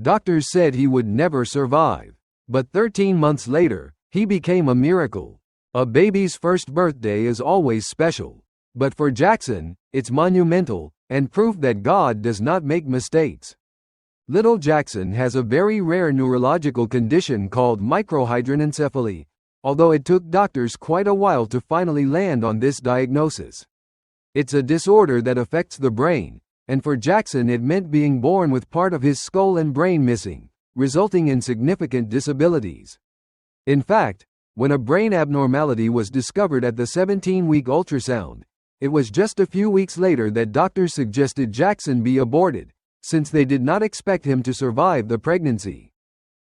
Doctors said he would never survive. But 13 months later, he became a miracle. A baby's first birthday is always special. But for Jaxon, it's monumental, and proof that God does not make mistakes. Little Jaxon has a very rare neurological condition called microhydranencephaly, although it took doctors quite a while to finally land on this diagnosis. It's a disorder that affects the brain, and for Jaxon it meant being born with part of his skull and brain missing, resulting in significant disabilities. In fact, when a brain abnormality was discovered at the 17-week ultrasound, it was just a few weeks later that doctors suggested Jaxon be aborted, since they did not expect him to survive the pregnancy.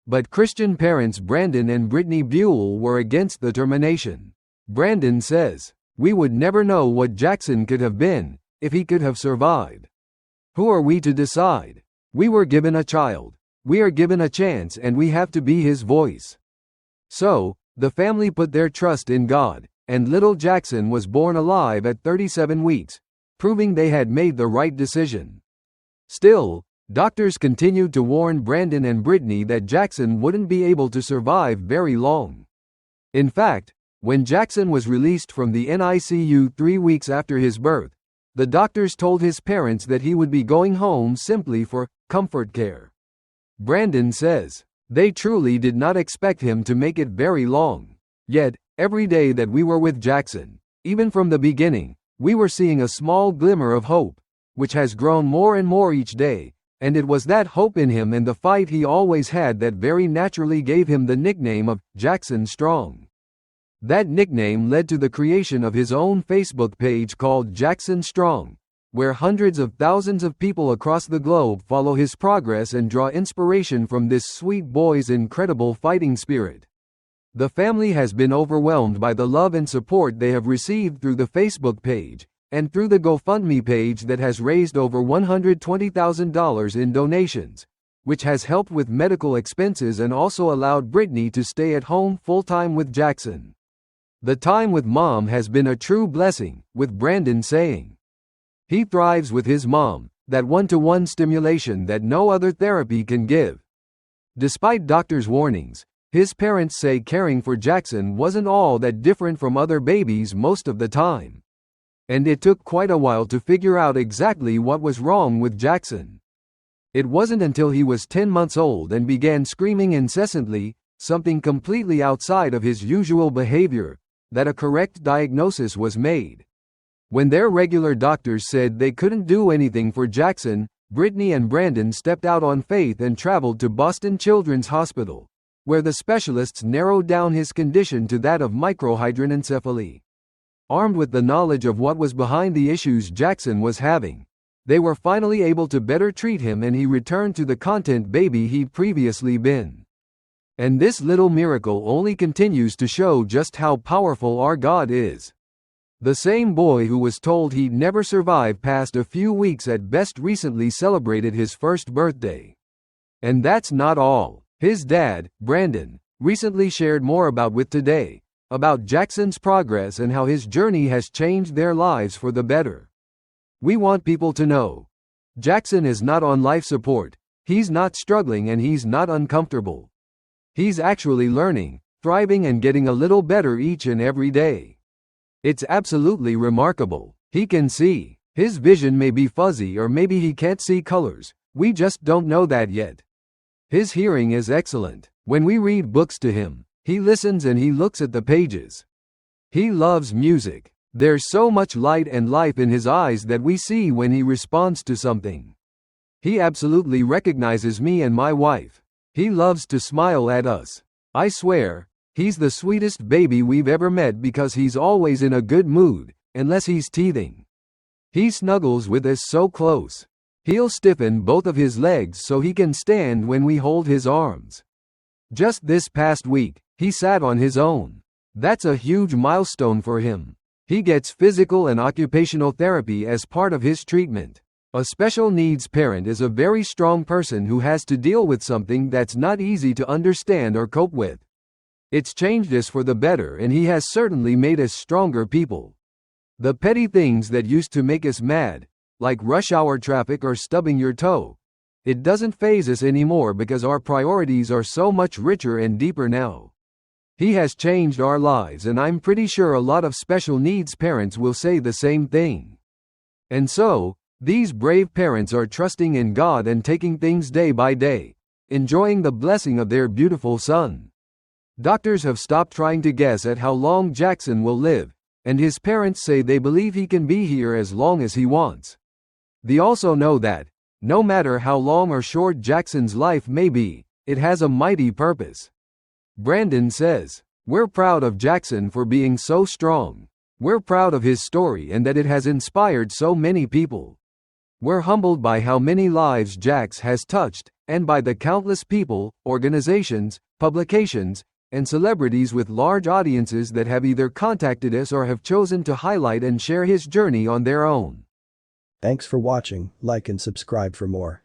But Christian parents Brandon and Brittany Buell were against the termination. Brandon says, "We would never know what Jaxon could have been, if he could have survived. Who are we to decide? We were given a child. We are given a chance and we have to be his voice." So, the family put their trust in God, and little Jaxon was born alive at 37 weeks, proving they had made the right decision. Still, doctors continued to warn Brandon and Brittany that Jaxon wouldn't be able to survive very long. In fact, when Jaxon was released from the NICU 3 weeks after his birth, the doctors told his parents that he would be going home simply for comfort care. Brandon says, "They truly did not expect him to make it very long. Yet, every day that we were with Jaxon, even from the beginning, we were seeing a small glimmer of hope, which has grown more and more each day, and it was that hope in him and the fight he always had that very naturally gave him the nickname of Jaxon Strong." That nickname led to the creation of his own Facebook page called Jaxon Strong, where hundreds of thousands of people across the globe follow his progress and draw inspiration from this sweet boy's incredible fighting spirit. The family has been overwhelmed by the love and support they have received through the Facebook page, and through the GoFundMe page that has raised over $120,000 in donations, which has helped with medical expenses and also allowed Brittany to stay at home full-time with Jaxon. "The time with mom has been a true blessing," with Brandon saying. He thrives with his mom, that one-to-one stimulation that no other therapy can give. Despite doctors' warnings, his parents say caring for Jaxon wasn't all that different from other babies most of the time. And it took quite a while to figure out exactly what was wrong with Jaxon. It wasn't until he was 10 months old and began screaming incessantly, something completely outside of his usual behavior, that a correct diagnosis was made. When their regular doctors said they couldn't do anything for Jaxon, Brittany and Brandon stepped out on faith and traveled to Boston Children's Hospital, where the specialists narrowed down his condition to that of microhydranencephaly. Armed with the knowledge of what was behind the issues Jaxon was having, they were finally able to better treat him and he returned to the content baby he'd previously been. And this little miracle only continues to show just how powerful our God is. The same boy who was told he'd never survive past a few weeks at best recently celebrated his first birthday. And that's not all. His dad, Brandon, recently shared more with Today, about Jaxon's progress and how his journey has changed their lives for the better. "We want people to know. Jaxon is not on life support, he's not struggling and he's not uncomfortable. He's actually learning, thriving and getting a little better each and every day. It's absolutely remarkable. He can see. His vision may be fuzzy or maybe he can't see colors, we just don't know that yet. His hearing is excellent. When we read books to him, he listens and he looks at the pages. He loves music. There's so much light and life in his eyes that we see when he responds to something. He absolutely recognizes me and my wife. He loves to smile at us. I swear, he's the sweetest baby we've ever met because he's always in a good mood, unless he's teething. He snuggles with us so close. He'll stiffen both of his legs so he can stand when we hold his arms. Just this past week, he sat on his own. That's a huge milestone for him. He gets physical and occupational therapy as part of his treatment. A special needs parent is a very strong person who has to deal with something that's not easy to understand or cope with. It's changed us for the better and he has certainly made us stronger people. The petty things that used to make us mad, like rush hour traffic or stubbing your toe, It doesn't faze us anymore because our priorities are so much richer and deeper now. He has changed our lives, and I'm pretty sure a lot of special needs parents will say the same thing. And so, these brave parents are trusting in God and taking things day by day, enjoying the blessing of their beautiful son. Doctors have stopped trying to guess at how long Jaxon will live, and his parents say they believe he can be here as long as he wants. They also know that, no matter how long or short Jaxon's life may be, it has a mighty purpose. Brandon says, "We're proud of Jaxon for being so strong. We're proud of his story and that it has inspired so many people. We're humbled by how many lives Jax has touched, and by the countless people, organizations, publications, and celebrities with large audiences that have either contacted us or have chosen to highlight and share his journey on their own." Thanks for watching, like and subscribe for more.